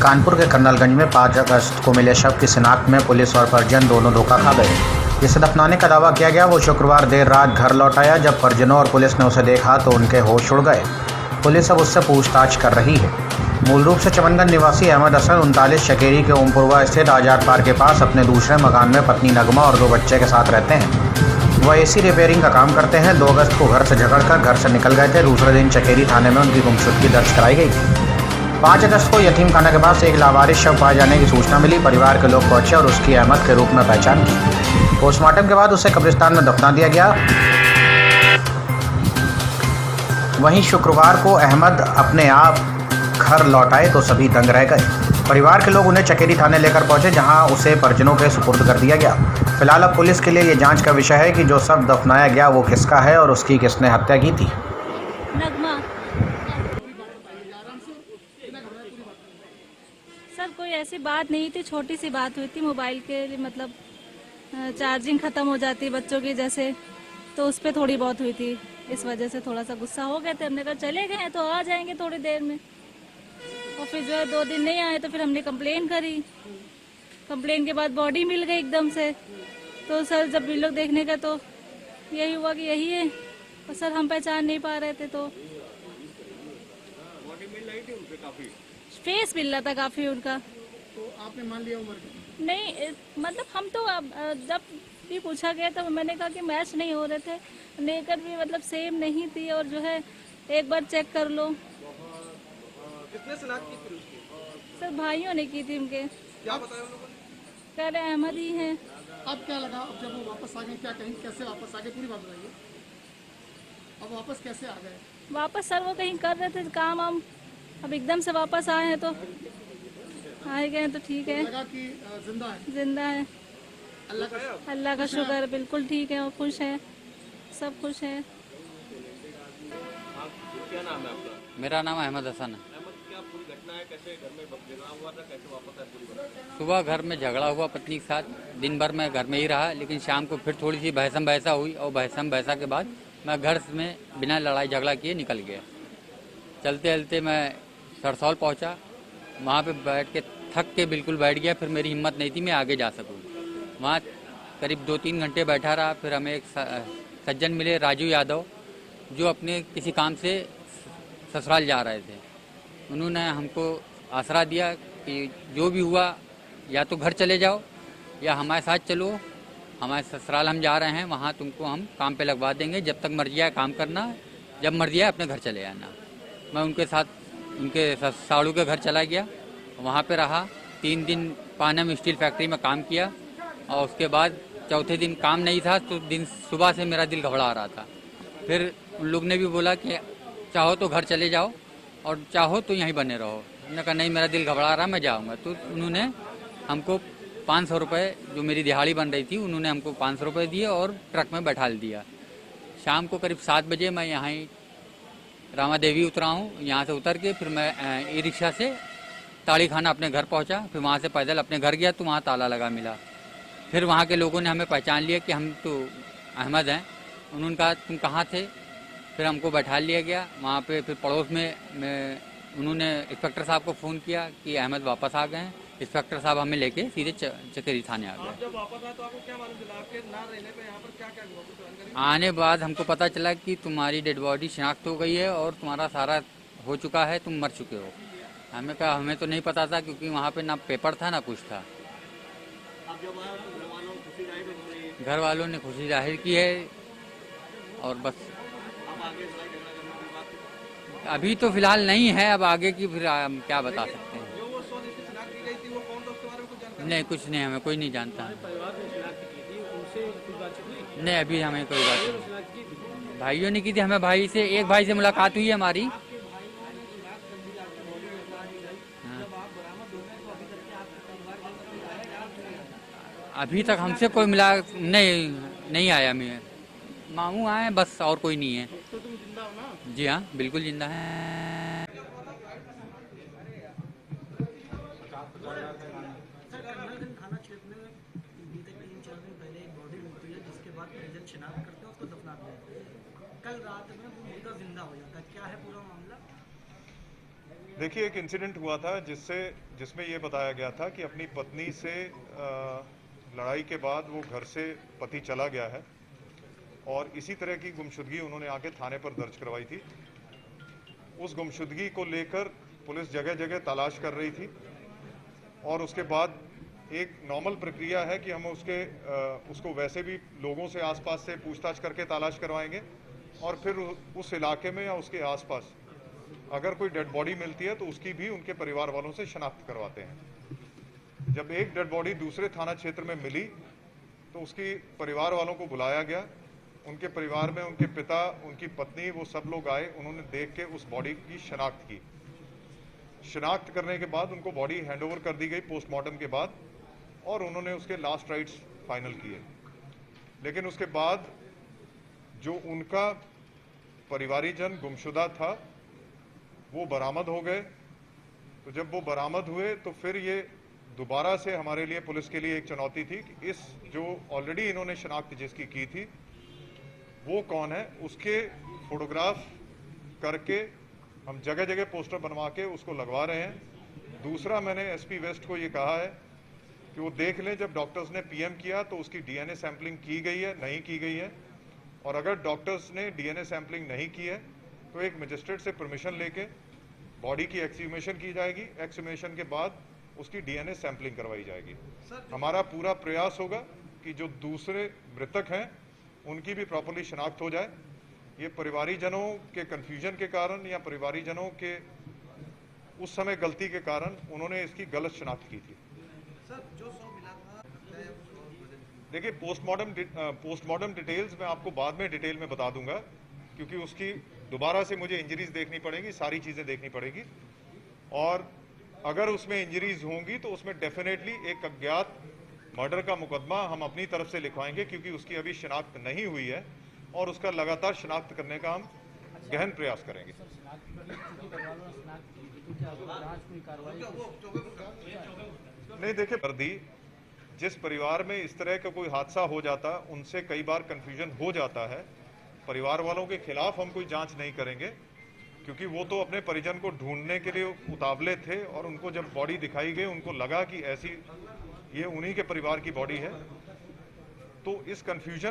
कानपुर के कर्नलगंज में 5 अगस्त को मिले शव की शिनाख्त में पुलिस और परिजन दोनों धोखा खा गए। जिसे दफनाने का दावा किया गया वो शुक्रवार देर रात घर लौट आया। जब परिजनों और पुलिस ने उसे देखा तो उनके होश उड़ गए। पुलिस अब उससे पूछताछ कर रही है। मूल रूप से चमनगंज निवासी अहमद हसन 39 शकेरी के ओमपुरवा स्थित आजाद पार्क के पास अपने दूसरे मकान में पत्नी नगमा और 2 बच्चे के साथ रहते हैं। वह एसी रिपेयरिंग का काम करते हैं। 2 अगस्त को घर से झगड़कर घर से निकल गए थे। दूसरे दिन चकेरी थाने में उनकी गुमशुदगी दर्ज कराई गई थी। 5 अगस्त को यतीम खाना के पास एक लावारिस शव पाए जाने की सूचना मिली। परिवार के लोग पहुंचे और उसकी अहमद के रूप में पहचान की। पोस्टमार्टम के बाद उसे कब्रिस्तान में दफना दिया गया। वहीं शुक्रवार को अहमद अपने आप घर लौट आए तो सभी दंग रह गए। परिवार के लोग उन्हें चकेरी थाने लेकर पहुंचे, जहां उसे परिजनों के सुपुर्द कर दिया गया। फिलहाल अब पुलिस के लिए ये जांच का विषय है कि जो शव दफनाया गया वो किसका है और उसकी किसने हत्या की थी। नगमा सर, कोई ऐसी बात नहीं थी, छोटी सी बात हुई थी। मोबाइल के लिए मतलब चार्जिंग ख़त्म हो जाती है बच्चों की जैसे, तो उस पर थोड़ी बहुत हुई थी। इस वजह से थोड़ा सा गुस्सा हो गए थे। हमने कहा चले गए तो आ जाएंगे थोड़ी देर में, और फिर जो है 2 दिन नहीं आए तो फिर हमने कंप्लेन करी। कंप्लेन के बाद बॉडी मिल गई एकदम से। तो सर जब भी लोग देखने का तो यही हुआ कि यही है, और सर हम पहचान नहीं पा रहे थे। तो बॉडी मिल रही थी उनपे काफी, फेस मिल रहा था काफ़ी उनका। तो आपने मान लिया उम्र का? नहीं मतलब हम तो जब भी पूछा गया तब मैंने कहा कि मैच नहीं हो रहे थे, नेकर भी मतलब सेम नहीं थी, और जो है एक बार चेक कर लो। कितने शनाख्त की थी उसकी? सर भाइयों ने की थी उनके। क्या बताया उन लोगों ने? कह रहे अहमद ही हैं। अब क्या लगा, अब जब वो वापस आ गए, क्या कहीं कैसे वापस आ गए, पूरी बात बताइए। अब वापस कैसे आ गए? वापस सर वो कहीं कर रहे थे काम हम, अब एकदम से वापस आए हैं तो आए गए तो ठीक है। लगा कि जिंदा है? जिंदा है, अल्लाह का शुक्र, बिल्कुल ठीक है और खुश है, सब खुश है। क्या नाम है आपका? मेरा नाम अहमद हसन है। अहमद, क्या पूरी घटना है, कैसे घर में झगड़ा हुआ था, कैसे वापस आए, पूरी बात? सुबह घर में झगड़ा हुआ पत्नी के साथ, दिन भर मैं घर में ही रहा, लेकिन शाम को फिर थोड़ी सी बहसम बहसा हुई, और बहसम बहसा के बाद मैं घर में बिना लड़ाई झगड़ा किए निकल गया। चलते चलते मैं सरसौल पहुंचा, वहाँ पे बैठ के थक के बिल्कुल बैठ गया। फिर मेरी हिम्मत नहीं थी मैं आगे जा सकूँ। वहाँ करीब 2-3 घंटे बैठा रहा। फिर हमें एक सज्जन मिले, राजू यादव, जो अपने किसी काम से ससुराल जा रहे थे। उन्होंने हमको आसरा दिया कि जो भी हुआ या तो घर चले जाओ या हमारे साथ चलो, हमारे ससुराल हम जा रहे हैं, वहाँ तुमको हम काम पे लगवा देंगे, जब तक मर्जी आए काम करना, जब मर्जी आए अपने घर चले आना। मैं उनके साथ उनके साड़ू के घर चला गया, वहाँ पे रहा 3 दिन। पानम स्टील फैक्ट्री में काम किया, और उसके बाद चौथे दिन काम नहीं था तो दिन सुबह से मेरा दिल घबरा रहा था। फिर उन लोग ने भी बोला कि चाहो तो घर चले जाओ और चाहो तो यहीं बने रहो। हमने कहा नहीं, मेरा दिल घबरा रहा, मैं जाऊँगा। तो उन्होंने हमको 500 रुपये, जो मेरी दिहाड़ी बन रही थी, उन्होंने हमको 500 रुपये दिए और ट्रक में बैठा दिया। शाम को करीब 7 बजे मैं यहाँ ही रामा देवी उतरा हूँ। यहाँ से उतर के फिर मैं ई रिक्शा से ताड़ी खाना अपने घर पहुँचा। फिर वहाँ से पैदल अपने घर गया तो वहाँ ताला लगा मिला। फिर वहाँ के लोगों ने हमें पहचान लिया कि हम तो अहमद हैं। उन्होंने कहा तुम कहाँ थे? फिर हमको बैठा लिया गया वहाँ पे। फिर पड़ोस में उन्होंने इंस्पेक्टर साहब को फ़ोन किया कि अहमद वापस आ गए हैं। इंस्पेक्टर साहब हमें लेके सीधे चकेरी थाने आ गए। जब वापस आए तो आपको क्या मालूम चला, आपके ना रहने पे यहाँ पर क्या क्या हुआ, कुछ जानकारी? आने बाद हमको पता चला कि तुम्हारी डेड बॉडी शिनाख्त हो गई है और तुम्हारा सारा हो चुका है, तुम मर चुके हो। हमें कहा हमें तो नहीं पता था, क्योंकि वहाँ पे ना पेपर था ना कुछ था। आप जब आए तो घर वालों को खुशी जाहिर हुई? घर वालों ने खुशी जाहिर की है, और बस आप आगे लड़ाई झगड़ा करने की बात? अभी तो फिलहाल नहीं है, अब आगे की फिर हम क्या बता सकते हैं। जो वो 100 जिसकी शनाख्त की गई थी वो कौन था, उसके बारे में कुछ जानकारी? नहीं, कुछ नहीं, हमें कोई नहीं जानता। परिवार में शनाख्त की थी, उनसे कुछ बातचीत हुई? नहीं, अभी हमें कोई बात नहीं। शनाख्त की थी? भाइयों ने की थी, हमें भाई से एक भाई से मुलाकात हुई है हमारी। अभी तक हमसे कोई मिला नहीं आया। मैं मामू आए बस, और कोई नहीं है। तो तुम जिंदा हो ना? जी हाँ, बिल्कुल जिंदा है। कर्नलगंज थाना क्षेत्र में बीते 3-4 दिन पहले एक बॉडी मिलती है, जिसके बाद परिजन शिनाख्त करते हैं, उसको दफना दिया। कल रात में वो मुर्दा जिंदा हो जाता है, क्या है पूरा मामला? देखिए, एक इंसिडेंट हुआ था जिसमें ये बताया गया था कि अपनी पत्नी से लड़ाई के बाद वो घर से पति चला गया है और इसी तरह की गुमशुदगी उन्होंने आके थाने पर दर्ज करवाई थी। उस गुमशुदगी को लेकर पुलिस जगह जगह तलाश कर रही थी और उसके बाद एक नॉर्मल प्रक्रिया है कि हम उसको वैसे भी लोगों से आसपास से पूछताछ करके तलाश करवाएंगे और फिर उस इलाके में या उसके आसपास अगर कोई डेड बॉडी मिलती है तो उसकी भी उनके परिवार वालों से शनाख्त करवाते हैं। जब एक डेड बॉडी दूसरे थाना क्षेत्र में मिली तो उसकी परिवार वालों को बुलाया गया। उनके परिवार में उनके पिता, उनकी पत्नी, वो सब लोग आए। उन्होंने देख के उस बॉडी की शनाख्त की। शनाख्त करने के बाद उनको बॉडी हैंडओवर कर दी गई पोस्टमार्टम के बाद और उन्होंने उसके लास्ट राइट्स फाइनल किए। लेकिन उसके बाद जो उनका परिवारीजन गुमशुदा था वो बरामद हो गए। तो जब वो बरामद हुए तो फिर ये दोबारा से हमारे लिए, पुलिस के लिए एक चुनौती थी कि इस जो ऑलरेडी इन्होंने शनाख्त जिसकी की थी वो कौन है, उसके फोटोग्राफ करके हम जगह जगह पोस्टर बनवा के उसको लगवा रहे हैं। दूसरा, मैंने एसपी वेस्ट को ये कहा है कि वो देख लें, जब डॉक्टर्स ने पीएम किया तो उसकी डीएनए सैंपलिंग की गई है, नहीं की गई है, और अगर डॉक्टर्स ने डीएनए सैंपलिंग नहीं की है तो एक मजिस्ट्रेट से परमिशन लेके बॉडी की एक्सह्यूमेशन की जाएगी। एक्सह्यूमेशन के बाद उसकी डीएनए सैंपलिंग करवाई जाएगी। हमारा पूरा प्रयास होगा कि जो दूसरे मृतक हैं उनकी भी प्रॉपर्ली शनाख्त हो जाए। ये परिवारीजनों के कंफ्यूजन के कारण या परिवारीजनों के उस समय गलती के कारण उन्होंने इसकी गलत शनाख्त की थी। सर, जो 100 मिला था, देखिए, पोस्टमार्टम डिटेल्स मैं आपको बाद में डिटेल में बता दूंगा, क्योंकि उसकी दोबारा से मुझे इंजरीज देखनी पड़ेगी, सारी चीजें देखनी पड़ेगी, और अगर उसमें इंजरीज होंगी तो उसमें डेफिनेटली एक अज्ञात मर्डर का मुकदमा हम अपनी तरफ से लिखवाएंगे, क्योंकि उसकी अभी शनाख्त नहीं हुई है और उसका लगातार शनाख्त करने का हम गहन प्रयास करेंगे। नहीं, देखिए, वर्दी जिस परिवार में इस तरह का कोई हादसा हो जाता उनसे कई बार कंफ्यूजन हो जाता है। परिवार वालों के खिलाफ हम कोई जांच नहीं करेंगे, क्योंकि वो तो अपने परिजन को ढूंढने के लिए उतावले थे और उनको जब बॉडी दिखाई गई उनको लगा कि ऐसी ये उन्हीं के परिवार की बॉडी है। तो इस कंफ्यूजन